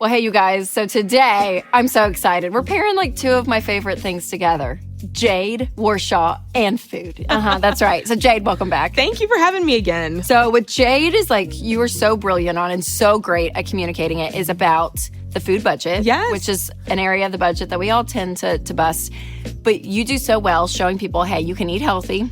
Well, hey, you guys. So today, I'm so excited. We're pairing like two of my favorite things together. Jade Warshaw and food. That's right. So Jade, welcome back. Thank you for having me again. So what Jade is like, you are so brilliant on and so great at communicating it, is about the food budget. Yes. Which is an area of the budget that we all tend to bust. But you do so well showing people, hey, you can eat healthy.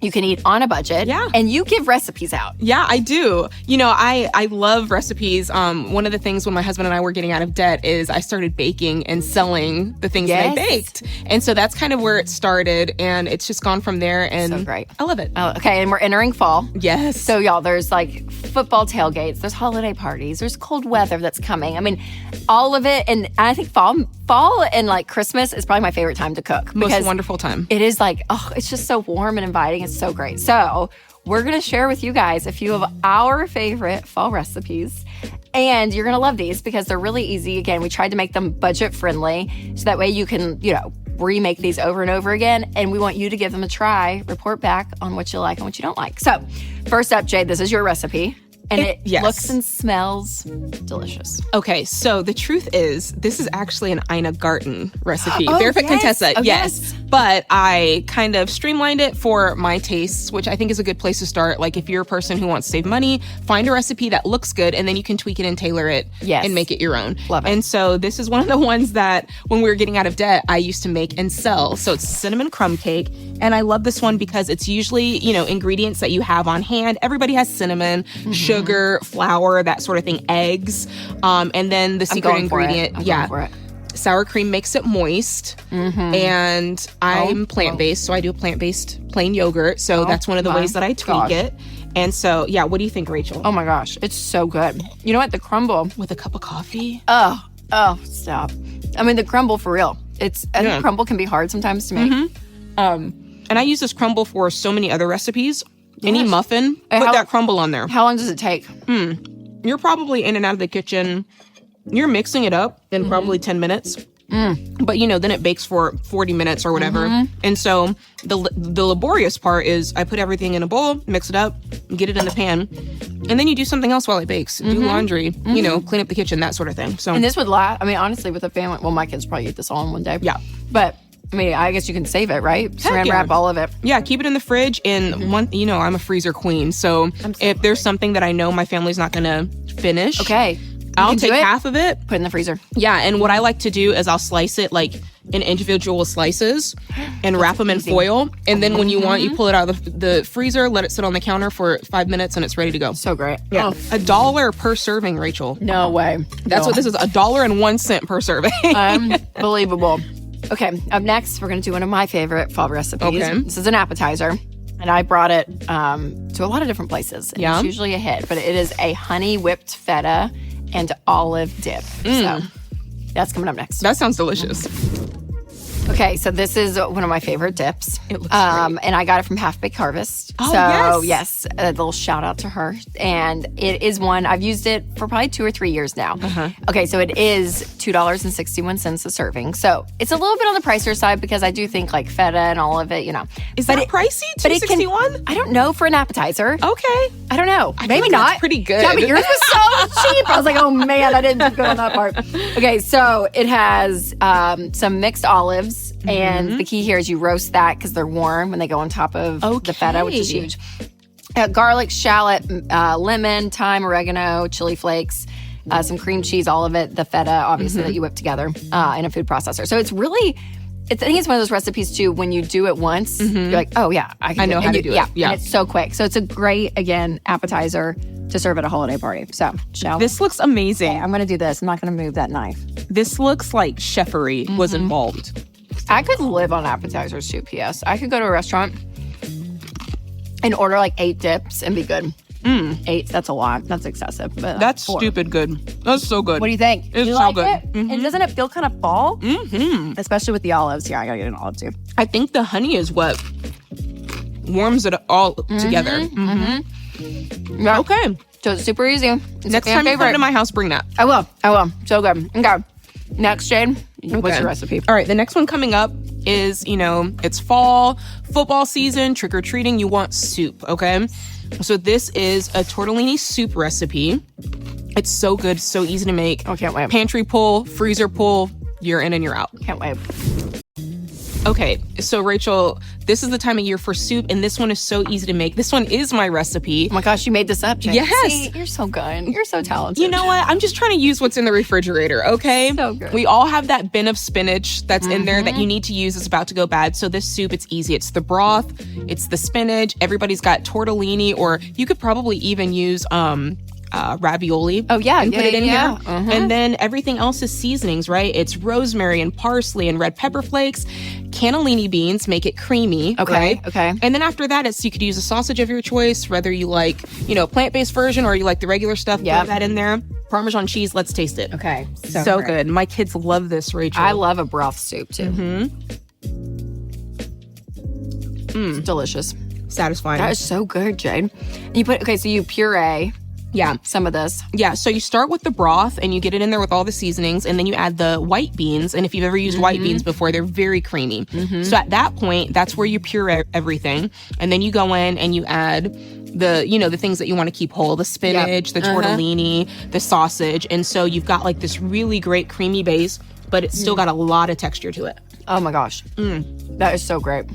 You can eat on a budget. Yeah. And you give recipes out. Yeah, I do. You know, I love recipes. One of the things when my husband and I were getting out of debt is I started baking and selling the things that I baked. And so that's kind of where it started. And it's just gone from there. And so great. I love it. Oh, okay. And we're entering fall. Yes. So y'all, there's like football tailgates. There's holiday parties. There's cold weather that's coming. I mean, all of it. And I think fall and like Christmas is probably my favorite time to cook. Most wonderful time. It is like, oh, it's just so warm and inviting. It's so great. So we're going to share with you guys a few of our favorite fall recipes. And you're going to love these because they're really easy. Again, we tried to make them budget friendly so that way you can, remake these over and over again. And we want you to give them a try, report back on what you like and what you don't like. So first up, Jade, this is your recipe. And it looks and smells delicious. Okay, so the truth is, this is actually an Ina Garten recipe. Oh, Barefoot Contessa, oh, yes. But I kind of streamlined it for my tastes, which I think is a good place to start. Like if you're a person who wants to save money, find a recipe that looks good, and then you can tweak it and tailor it and make it your own. Love it. And so this is one of the ones that when we were getting out of debt, I used to make and sell. So it's cinnamon crumb cake. And I love this one because it's usually, ingredients that you have on hand. Everybody has cinnamon, sugar, flour, that sort of thing, eggs. And then the secret ingredient, sour cream makes it moist. And I'm plant-based, so I do a plant-based plain yogurt. So that's one of the ways that I tweak it. And so, what do you think, Rachel? Oh my gosh, it's so good. You know what? The crumble. With a cup of coffee? Oh, stop. I mean, the crumble for real. I think crumble can be hard sometimes to make. And I use this crumble for so many other recipes. Any muffin, put that crumble on there. How long does it take? You're probably in and out of the kitchen. You're mixing it up in probably 10 minutes. But, then it bakes for 40 minutes or whatever. And so the laborious part is I put everything in a bowl, mix it up, get it in the pan. And then you do something else while it bakes. Do laundry, clean up the kitchen, that sort of thing. So, and this would last, honestly, with a family, well, my kids probably eat this all in one day. Yeah. But I guess you can save it, right? Saran wrap all of it. Yeah, keep it in the fridge. And I'm a freezer queen. So if there's something that I know my family's not going to finish, I'll take half of it. Put it in the freezer. Yeah, and what I like to do is I'll slice it like in individual slices and wrap them in foil. And then when you want, you pull it out of the freezer, let it sit on the counter for 5 minutes, and it's ready to go. So great. Yeah. $1 per serving, Rachel. No way. That's what this is, $1.01 per serving. Unbelievable. Okay, up next, we're going to do one of my favorite fall recipes. Okay. This is an appetizer, and I brought it to a lot of different places. And it's usually a hit, but it is a honey whipped feta and olive dip. So that's coming up next. That sounds delicious. Okay, so this is one of my favorite dips. It looks great. And I got it from Half Baked Harvest. Oh, so, yes, a little shout out to her. And it is one, I've used it for probably 2 or 3 years now. Okay, so it is $2.61 a serving. So it's a little bit on the pricier side because I do think like feta and all of it, Is that pricey? $2.61? I don't know for an appetizer. Okay. I don't know. Maybe like not. that's pretty good. Yeah, but yours was so cheap. I was like, oh man, I didn't go on that part. Okay, so it has some mixed olives. And the key here is you roast that because they're warm when they go on top of the feta, which is huge. Garlic, shallot, lemon, thyme, oregano, chili flakes, some cream cheese, all of it. The feta, obviously, that you whip together in a food processor. So it's really... I think it's one of those recipes, too, when you do it once, you're like, oh, yeah, I know how to do it. Yeah, and it's so quick. So it's a great, again, appetizer to serve at a holiday party. So, this looks amazing. Okay, I'm going to do this. I'm not going to move that knife. This looks like chefery was involved. I could live on appetizers, too, P.S. I could go to a restaurant and order like 8 dips and be good. 8, that's a lot. That's excessive. But that's 4. stupid good. That's so good. What do you think? It's you so like good. It? And doesn't it feel kind of fall? Especially with the olives. Here, I gotta get an olive too. I think the honey is what warms it all together. Yeah. Okay. So it's super easy. It's Next time you come to my house, bring that. I will. So good. Okay. Next, Jade. What's your recipe? All right. The next one coming up is, it's fall, football season, trick-or-treating. You want soup, okay? So this is a tortellini soup recipe. It's so good, so easy to make. Oh, can't wait. Pantry pull, freezer pull, you're in and you're out. Can't wait. Okay, so Rachel, this is the time of year for soup, and this one is so easy to make. This one is my recipe. Oh my gosh, you made this up, Jane. Yes. See, you're so good. You're so talented. You know what? I'm just trying to use what's in the refrigerator, okay? So good. We all have that bin of spinach that's in there that you need to use. It's about to go bad. So this soup, it's easy. It's the broth, it's the spinach. Everybody's got tortellini, or you could probably even use ravioli. Oh, yeah. And put it in here. Uh-huh. And then everything else is seasonings, right? It's rosemary and parsley and red pepper flakes. Cannellini beans make it creamy. Okay, right? okay. And then after that, you could use a sausage of your choice, whether you like, plant-based version or you like the regular stuff. Yeah. Throw that in there. Parmesan cheese. Let's taste it. Okay. So good. My kids love this, Rachel. I love a broth soup, too. It's delicious. Satisfying. That is so good, Jade. And you puree Yeah. some of this. Yeah, so you start with the broth and you get it in there with all the seasonings, and then you add the white beans. And if you've ever used white beans before, they're very creamy. So at that point, that's where you puree everything. And then you go in and you add the things that you want to keep whole, the spinach, the tortellini, the sausage. And so you've got like this really great creamy base, but it's still got a lot of texture to it. Oh my gosh. That is so great.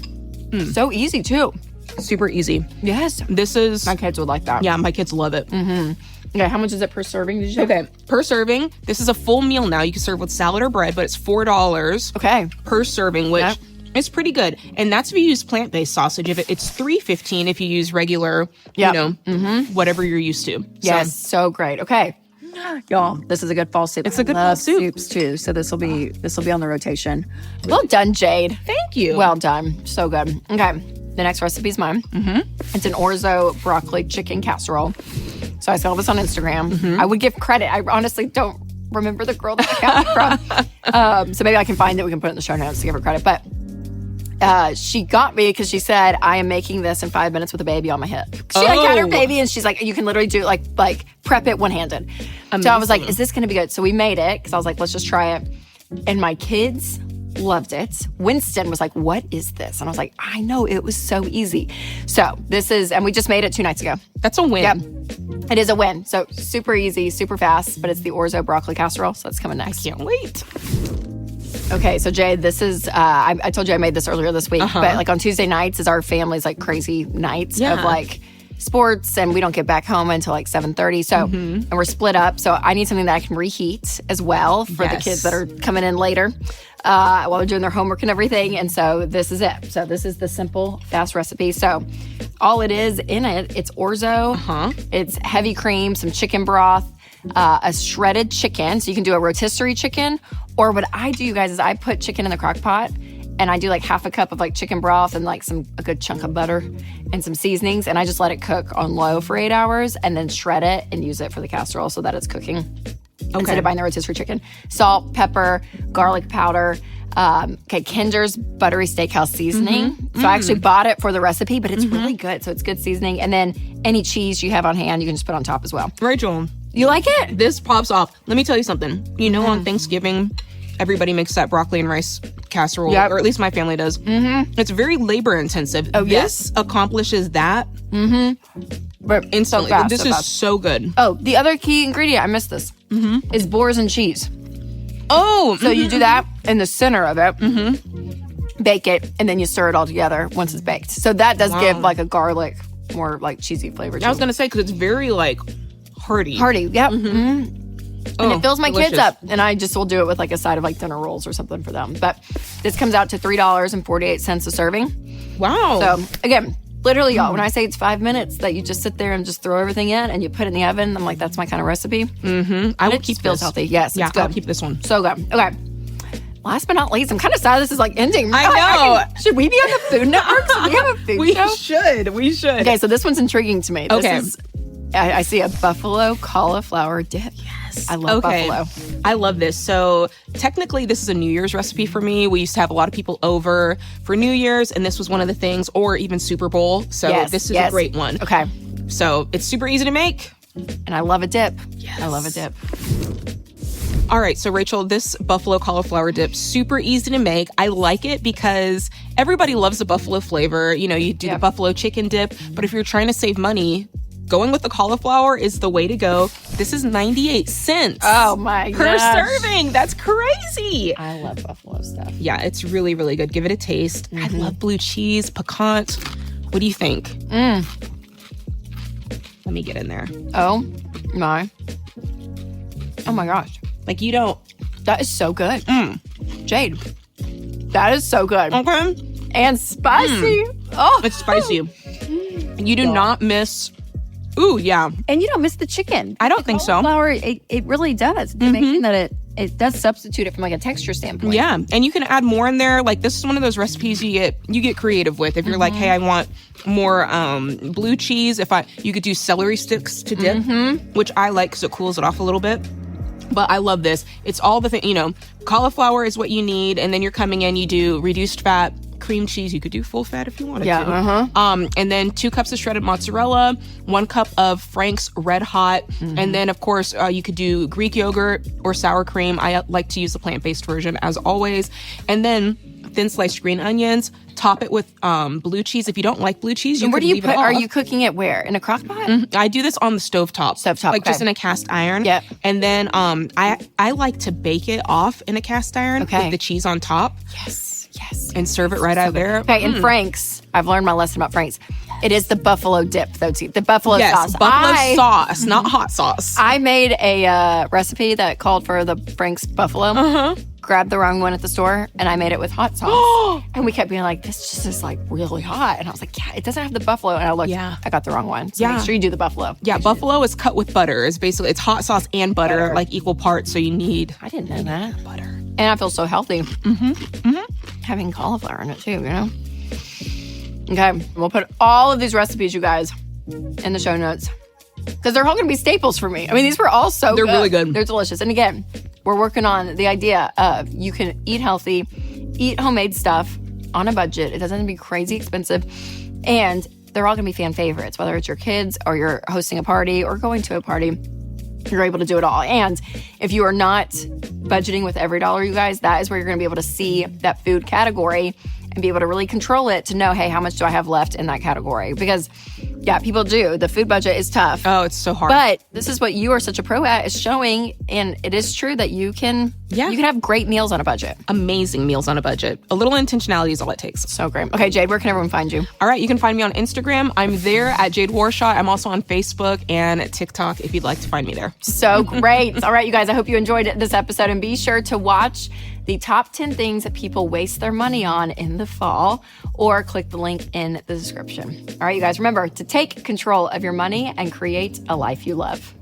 So easy, too. Super easy. Yes. This is... My kids would like that. Yeah, my kids love it. Okay, how much is it per serving, did you say? Okay, per serving, this is a full meal now. You can serve with salad or bread, but it's $4 Okay. per serving, which is pretty good. And that's if you use plant-based sausage. If it's $3.15 if you use regular, whatever you're used to. Yes, so great. Okay. Y'all, this is a good fall soup. It's a good I love fall soup. soups too, so this will be on the rotation. Well done, Jade. Thank you. Well done. So good. Okay. The next recipe is mine. It's an orzo broccoli chicken casserole. So I saw this on Instagram. I would give credit. I honestly don't remember the girl that I got it from. So maybe I can find it. We can put it in the show notes to give her credit. But she got me because she said, I am making this in 5 minutes with a baby on my hip. She had her baby and she's like, you can literally do like prep it one-handed. So I was like, is this going to be good? So we made it because I was like, let's just try it. And my kids loved it. Winston was like, what is this? And I was like, I know, it was so easy. So this is, and we just made it 2 nights ago. That's a win. Yeah, it is a win. So super easy, super fast, but it's the orzo broccoli casserole. So that's coming next. I can't wait. Okay, so Jay, this is, I told you I made this earlier this week, but like on Tuesday nights is our family's like crazy nights of like sports, and we don't get back home until like 7:30. So, and we're split up. So I need something that I can reheat as well for the kids that are coming in later while they're doing their homework and everything. And so this is it. So this is the simple, fast recipe. So all it is in it, it's orzo, it's heavy cream, some chicken broth, a shredded chicken. So you can do a rotisserie chicken, or what I do, you guys, is I put chicken in the crock pot and I do like half a cup of like chicken broth and like a good chunk of butter and some seasonings, and I just let it cook on low for 8 hours and then shred it and use it for the casserole so that it's cooking instead of buying the rotisserie chicken. Salt, pepper, garlic powder, Kinder's buttery steakhouse seasoning. So I actually bought it for the recipe, but it's really good. So it's good seasoning. And then any cheese you have on hand, you can just put on top as well. Rachel, you like it? This pops off. Let me tell you something. You know, on Thanksgiving, everybody makes that broccoli and rice casserole, or at least my family does. It's very labor intensive. Oh, this accomplishes that But instantly. so fast, this is so good. Oh, the other key ingredient, I missed this, is boars and cheese. Oh, So you do that in the center of it, bake it, and then you stir it all together once it's baked. So that does give like a garlic, more like cheesy flavor to I was going to say, because it's very like hearty. Hearty, yep. And it fills my kids delicious. up. And I just will do it with like a side of like dinner rolls or something for them. But this comes out to $3.48 a serving. Wow. So again, literally, y'all, when I say it's 5 minutes that you just sit there and just throw everything in and you put it in the oven, I'm like, that's my kind of recipe. I will It keep just feels this. healthy. Yes, Yeah, it's good. I'll keep this one. So good. Okay. Last but not least, I'm kind of sad this is like ending. I know. Should we be on the Food Network? Should we have a food show? should. We should. Okay, so this one's intriguing to me. Okay. This is, I see a buffalo cauliflower dip. Yes. I love buffalo. I love this. So technically, this is a New Year's recipe for me. We used to have a lot of people over for New Year's, and this was one of the things, or even Super Bowl. So this is a great one. Okay. So it's super easy to make. And I love a dip. Yes. I love a dip. All right, so Rachel, this buffalo cauliflower dip, super easy to make. I like it because everybody loves the buffalo flavor. You know, you do the buffalo chicken dip, but if you're trying to save money, going with the cauliflower is the way to go. This is 98 cents. Oh my per gosh. serving. That's crazy. I love buffalo stuff. Yeah, it's really, really good. Give it a taste. I love blue cheese, piquant. What do you think? Let me get in there. Oh my gosh. Like, you don't... That is so good. Jade, that is so good. Okay. And spicy. Oh, It's spicy. You do not miss... Ooh, yeah. And you don't miss the chicken. I don't think so. Cauliflower, it really does. It's amazing that it does substitute it from like a texture standpoint. Yeah, and you can add more in there. Like, this is one of those recipes you get creative with. If you're like, hey, I want more blue cheese. You could do celery sticks to dip, which I like because it cools it off a little bit. But I love this. It's all the thing, cauliflower is what you need, and then you're coming in, you do reduced fat, cream cheese. You could do full fat if you wanted to. And then 2 cups of shredded mozzarella, 1 cup of Frank's Red Hot, and then of course you could do Greek yogurt or sour cream. I like to use the plant-based version as always. And then thin sliced green onions. Top it with blue cheese. If you don't like blue cheese, you Where can do you leave put? it off. Are you cooking it where? In a crock pot? I do this on the stovetop. Like just okay. in a cast iron. Yep. And then I like to bake it off in a cast iron with the cheese on top. Yes. And serve it right out there. Okay, and Frank's, I've learned my lesson about Frank's. It is the buffalo dip, though, too. The buffalo sauce. Buffalo sauce, not hot sauce. I made a recipe that called for the Frank's buffalo. Grabbed the wrong one at the store, and I made it with hot sauce. And we kept being like, this just is like really hot. And I was like, yeah, it doesn't have the buffalo. And I looked, I got the wrong one. So make sure you do the buffalo. Yeah, buffalo is cut with butter. It's hot sauce and butter, like equal parts. So you need. I didn't know that. Butter. And I feel so healthy. Having cauliflower in it too, Okay, we'll put all of these recipes, you guys, in the show notes. Because they're all going to be staples for me. I mean, these were all so They're really good. They're delicious. And again, we're working on the idea of you can eat healthy, eat homemade stuff on a budget. It doesn't have to be crazy expensive. And they're all going to be fan favorites, whether it's your kids or you're hosting a party or going to a party. You're able to do it all. And if you are not budgeting with every dollar, you guys, that is where you're going to be able to see that food category and be able to really control it to know, hey, how much do I have left in that category? Because, yeah, people do. The food budget is tough. Oh, it's so hard. But this is what you are such a pro at, is showing, and it is true that you can have great meals on a budget. Amazing meals on a budget. A little intentionality is all it takes. So great. Okay, Jade, where can everyone find you? All right, you can find me on Instagram. I'm there at Jade Warshaw. I'm also on Facebook and TikTok if you'd like to find me there. So great. All right, you guys, I hope you enjoyed this episode, and be sure to watch the top 10 things that people waste their money on in the fall, or click the link in the description. All right, you guys, remember to take control of your money and create a life you love.